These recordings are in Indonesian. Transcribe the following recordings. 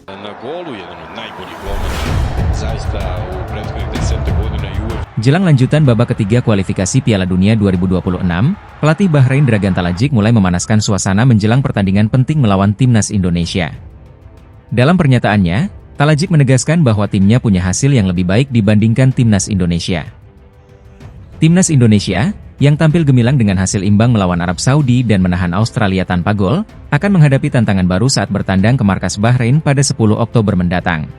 Na golu jedan od najboljih golmana zaista u prethodnih 10 godina i uvek. Jelang lanjutan babak ketiga kualifikasi Piala Dunia 2026, pelatih Bahrain Dragan Talajic mulai memanaskan suasana menjelang pertandingan penting melawan timnas Indonesia. Dalam pernyataannya, Talajic menegaskan bahwa timnya punya hasil yang lebih baik dibandingkan timnas Indonesia. Timnas Indonesia, yang tampil gemilang dengan hasil imbang melawan Arab Saudi dan menahan Australia tanpa gol, akan menghadapi tantangan baru saat bertandang ke markas Bahrain pada 10 Oktober mendatang.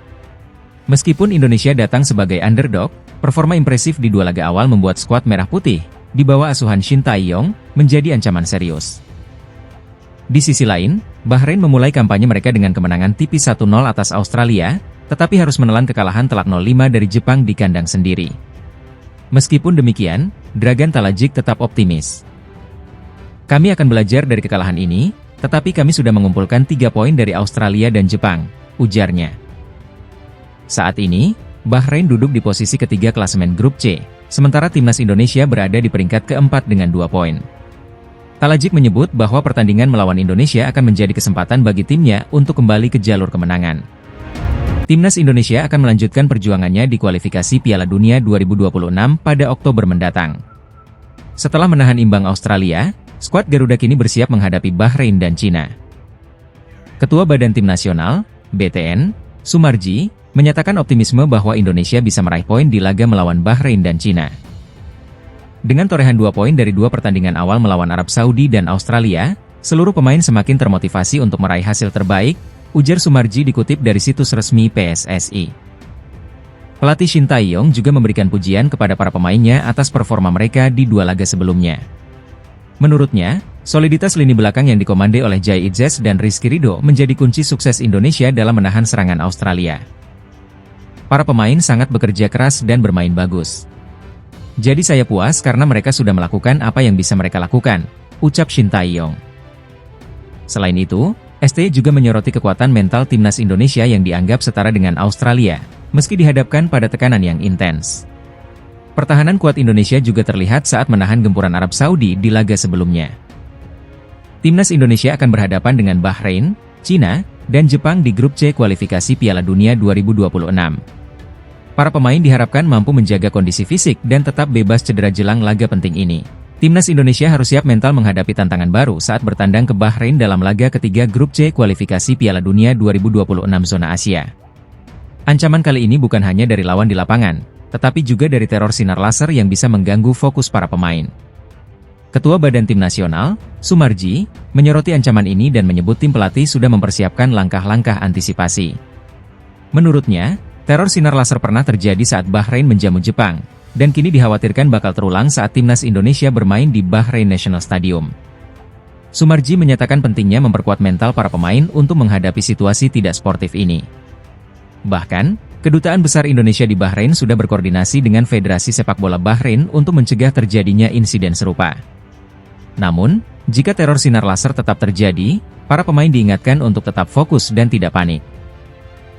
Meskipun Indonesia datang sebagai underdog, performa impresif di dua laga awal membuat skuad Merah Putih, di bawah asuhan Shin Tae-yong, menjadi ancaman serius. Di sisi lain, Bahrain memulai kampanye mereka dengan kemenangan tipis 1-0 atas Australia, tetapi harus menelan kekalahan telak 0-5 dari Jepang di kandang sendiri. Meskipun demikian, Dragan Talajic tetap optimis. Kami akan belajar dari kekalahan ini, tetapi kami sudah mengumpulkan 3 poin dari Australia dan Jepang, ujarnya. Saat ini, Bahrain duduk di posisi ketiga klasemen grup C, sementara timnas Indonesia berada di peringkat keempat dengan 2 poin. Talajic menyebut bahwa pertandingan melawan Indonesia akan menjadi kesempatan bagi timnya untuk kembali ke jalur kemenangan. Timnas Indonesia akan melanjutkan perjuangannya di kualifikasi Piala Dunia 2026 pada Oktober mendatang. Setelah menahan imbang Australia, skuad Garuda kini bersiap menghadapi Bahrain dan Cina. Ketua Badan Tim Nasional, BTN, Sumarji, menyatakan optimisme bahwa Indonesia bisa meraih poin di laga melawan Bahrain dan Cina. Dengan torehan 2 poin dari 2 pertandingan awal melawan Arab Saudi dan Australia, seluruh pemain semakin termotivasi untuk meraih hasil terbaik, ujar Sumarji dikutip dari situs resmi PSSI. Pelatih Shin Tae-yong juga memberikan pujian kepada para pemainnya atas performa mereka di 2 laga sebelumnya. Menurutnya, soliditas lini belakang yang dikomande oleh Jai Itzes dan Rizky Ridho menjadi kunci sukses Indonesia dalam menahan serangan Australia. Para pemain sangat bekerja keras dan bermain bagus. Jadi saya puas karena mereka sudah melakukan apa yang bisa mereka lakukan, ucap Shin Tae-yong. Selain itu, ST juga menyoroti kekuatan mental timnas Indonesia yang dianggap setara dengan Australia, meski dihadapkan pada tekanan yang intens. Pertahanan kuat Indonesia juga terlihat saat menahan gempuran Arab Saudi di laga sebelumnya. Timnas Indonesia akan berhadapan dengan Bahrain, Cina, dan Jepang di grup C kualifikasi Piala Dunia 2026. Para pemain diharapkan mampu menjaga kondisi fisik dan tetap bebas cedera jelang laga penting ini. Timnas Indonesia harus siap mental menghadapi tantangan baru saat bertandang ke Bahrain dalam laga ketiga grup C kualifikasi Piala Dunia 2026 zona Asia. Ancaman kali ini bukan hanya dari lawan di lapangan, tetapi juga dari teror sinar laser yang bisa mengganggu fokus para pemain. Ketua Badan Tim Nasional, Sumarji, menyoroti ancaman ini dan menyebut tim pelatih sudah mempersiapkan langkah-langkah antisipasi. Menurutnya, teror sinar laser pernah terjadi saat Bahrain menjamu Jepang, dan kini dikhawatirkan bakal terulang saat timnas Indonesia bermain di Bahrain National Stadium. Sumarji menyatakan pentingnya memperkuat mental para pemain untuk menghadapi situasi tidak sportif ini. Bahkan, Kedutaan Besar Indonesia di Bahrain sudah berkoordinasi dengan Federasi Sepak Bola Bahrain untuk mencegah terjadinya insiden serupa. Namun, jika teror sinar laser tetap terjadi, para pemain diingatkan untuk tetap fokus dan tidak panik.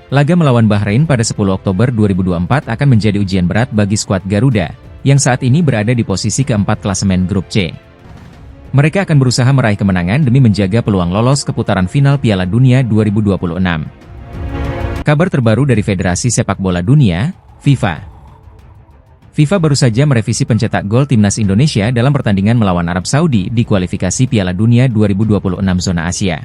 Laga melawan Bahrain pada 10 Oktober 2024 akan menjadi ujian berat bagi skuad Garuda, yang saat ini berada di posisi keempat klasemen grup C. Mereka akan berusaha meraih kemenangan demi menjaga peluang lolos ke putaran final Piala Dunia 2026. Kabar terbaru dari Federasi Sepak Bola Dunia, FIFA. FIFA baru saja merevisi pencetak gol timnas Indonesia dalam pertandingan melawan Arab Saudi di kualifikasi Piala Dunia 2026 zona Asia.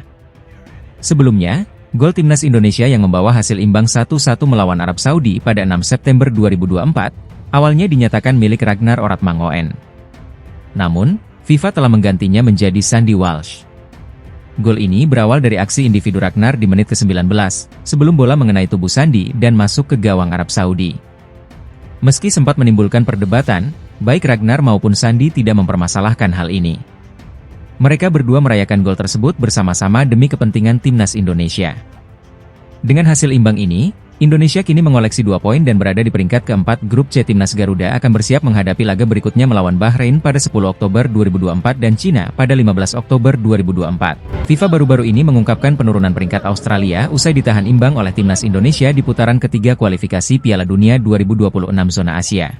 Sebelumnya, gol timnas Indonesia yang membawa hasil imbang 1-1 melawan Arab Saudi pada 6 September 2024, awalnya dinyatakan milik Ragnar Oratmangoen. Namun, FIFA telah menggantinya menjadi Sandy Walsh. Gol ini berawal dari aksi individu Ragnar di menit ke-19, sebelum bola mengenai tubuh Sandy dan masuk ke gawang Arab Saudi. Meski sempat menimbulkan perdebatan, baik Ragnar maupun Sandy tidak mempermasalahkan hal ini. Mereka berdua merayakan gol tersebut bersama-sama demi kepentingan timnas Indonesia. Dengan hasil imbang ini, Indonesia kini mengoleksi 2 poin dan berada di peringkat keempat grup C. Timnas Garuda akan bersiap menghadapi laga berikutnya melawan Bahrain pada 10 Oktober 2024 dan Cina pada 15 Oktober 2024. FIFA baru-baru ini mengungkapkan penurunan peringkat Australia usai ditahan imbang oleh timnas Indonesia di putaran ketiga kualifikasi Piala Dunia 2026 zona Asia.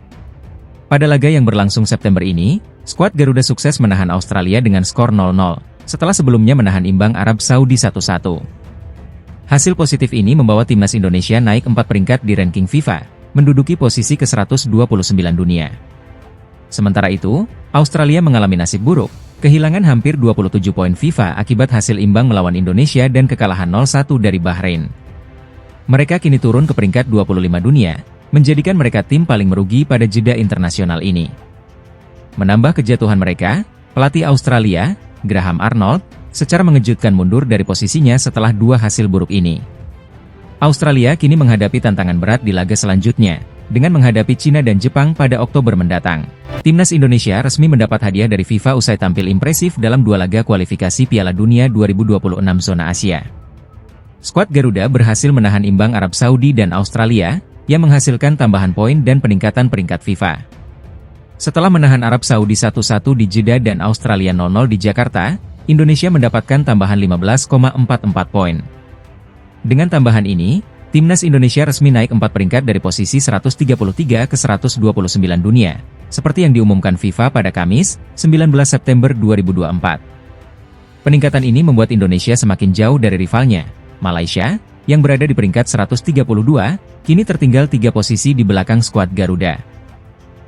Pada laga yang berlangsung September ini, Skuad Garuda sukses menahan Australia dengan skor 0-0, setelah sebelumnya menahan imbang Arab Saudi 1-1. Hasil positif ini membawa timnas Indonesia naik 4 peringkat di ranking FIFA, menduduki posisi ke-129 dunia. Sementara itu, Australia mengalami nasib buruk, kehilangan hampir 27 poin FIFA akibat hasil imbang melawan Indonesia dan kekalahan 0-1 dari Bahrain. Mereka kini turun ke peringkat 25 dunia, menjadikan mereka tim paling merugi pada jeda internasional ini. Menambah kejatuhan mereka, pelatih Australia, Graham Arnold, secara mengejutkan mundur dari posisinya setelah 2 hasil buruk ini. Australia kini menghadapi tantangan berat di laga selanjutnya, dengan menghadapi Cina dan Jepang pada Oktober mendatang. Timnas Indonesia resmi mendapat hadiah dari FIFA usai tampil impresif dalam 2 laga kualifikasi Piala Dunia 2026 zona Asia. Skuad Garuda berhasil menahan imbang Arab Saudi dan Australia, yang menghasilkan tambahan poin dan peningkatan peringkat FIFA. Setelah menahan Arab Saudi 1-1 di Jeddah dan Australia 0-0 di Jakarta, Indonesia mendapatkan tambahan 15,44 poin. Dengan tambahan ini, timnas Indonesia resmi naik 4 peringkat dari posisi 133 ke 129 dunia, seperti yang diumumkan FIFA pada Kamis, 19 September 2024. Peningkatan ini membuat Indonesia semakin jauh dari rivalnya, Malaysia, yang berada di peringkat 132, kini tertinggal 3 posisi di belakang skuad Garuda.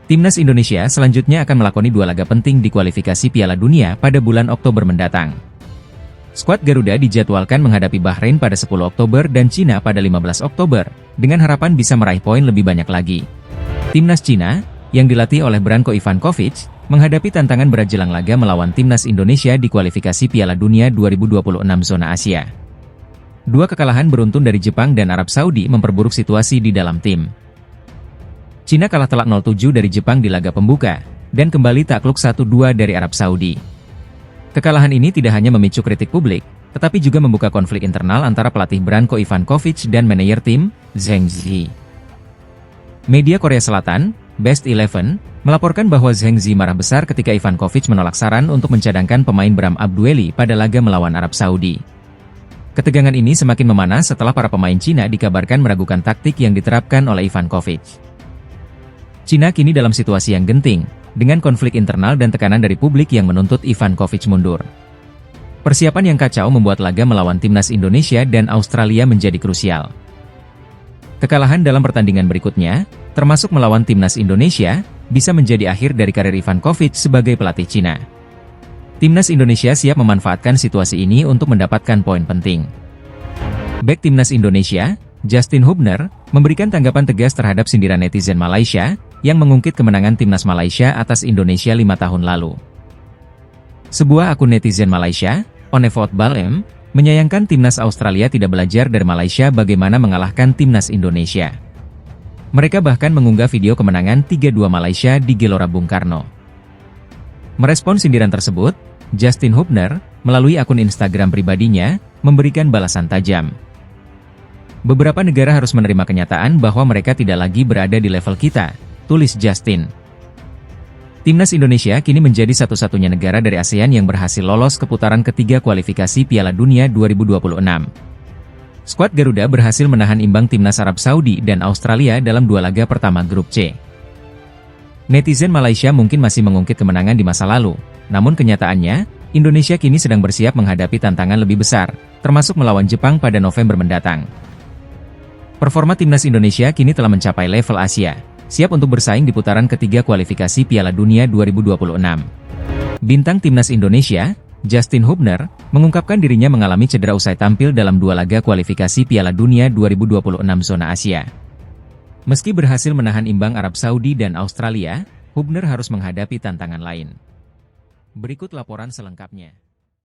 Timnas Indonesia selanjutnya akan melakoni 2 laga penting di kualifikasi Piala Dunia pada bulan Oktober mendatang. Skuad Garuda dijadwalkan menghadapi Bahrain pada 10 Oktober dan Cina pada 15 Oktober, dengan harapan bisa meraih poin lebih banyak lagi. Timnas Cina, yang dilatih oleh Branko Ivankovic, menghadapi tantangan berat jelang laga melawan Timnas Indonesia di kualifikasi Piala Dunia 2026 zona Asia. 2 kekalahan beruntun dari Jepang dan Arab Saudi memperburuk situasi di dalam tim. Cina kalah telak 0-7 dari Jepang di laga pembuka, dan kembali takluk 1-2 dari Arab Saudi. Kekalahan ini tidak hanya memicu kritik publik, tetapi juga membuka konflik internal antara pelatih Branko Ivankovic dan manajer tim, Zheng Zi. Media Korea Selatan, Best 11, melaporkan bahwa Zheng Zi marah besar ketika Ivankovic menolak saran untuk mencadangkan pemain Bram Abdueli pada laga melawan Arab Saudi. Ketegangan ini semakin memanas setelah para pemain Cina dikabarkan meragukan taktik yang diterapkan oleh Ivankovic. Cina kini dalam situasi yang genting, dengan konflik internal dan tekanan dari publik yang menuntut Ivankovic mundur. Persiapan yang kacau membuat laga melawan timnas Indonesia dan Australia menjadi krusial. Kekalahan dalam pertandingan berikutnya, termasuk melawan timnas Indonesia, bisa menjadi akhir dari karir Ivankovic sebagai pelatih Cina. Timnas Indonesia siap memanfaatkan situasi ini untuk mendapatkan poin penting. Bek timnas Indonesia, Justin Hubner, memberikan tanggapan tegas terhadap sindiran netizen Malaysia, yang mengungkit kemenangan timnas Malaysia atas Indonesia 5 tahun lalu. Sebuah akun netizen Malaysia, Onefot Balem, menyayangkan timnas Australia tidak belajar dari Malaysia bagaimana mengalahkan timnas Indonesia. Mereka bahkan mengunggah video kemenangan 3-2 Malaysia di Gelora Bung Karno. Merespons sindiran tersebut, Justin Hubner, melalui akun Instagram pribadinya, memberikan balasan tajam. Beberapa negara harus menerima kenyataan bahwa mereka tidak lagi berada di level kita, tulis Justin. Timnas Indonesia kini menjadi satu-satunya negara dari ASEAN yang berhasil lolos ke putaran ketiga kualifikasi Piala Dunia 2026. Skuad Garuda berhasil menahan imbang timnas Arab Saudi dan Australia dalam 2 laga pertama grup C. Netizen Malaysia mungkin masih mengungkit kemenangan di masa lalu, namun kenyataannya, Indonesia kini sedang bersiap menghadapi tantangan lebih besar, termasuk melawan Jepang pada November mendatang. Performa timnas Indonesia kini telah mencapai level Asia, siap untuk bersaing di putaran ketiga kualifikasi Piala Dunia 2026. Bintang timnas Indonesia, Justin Hubner, mengungkapkan dirinya mengalami cedera usai tampil dalam 2 laga kualifikasi Piala Dunia 2026 zona Asia. Meski berhasil menahan imbang Arab Saudi dan Australia, Hubner harus menghadapi tantangan lain. Berikut laporan selengkapnya.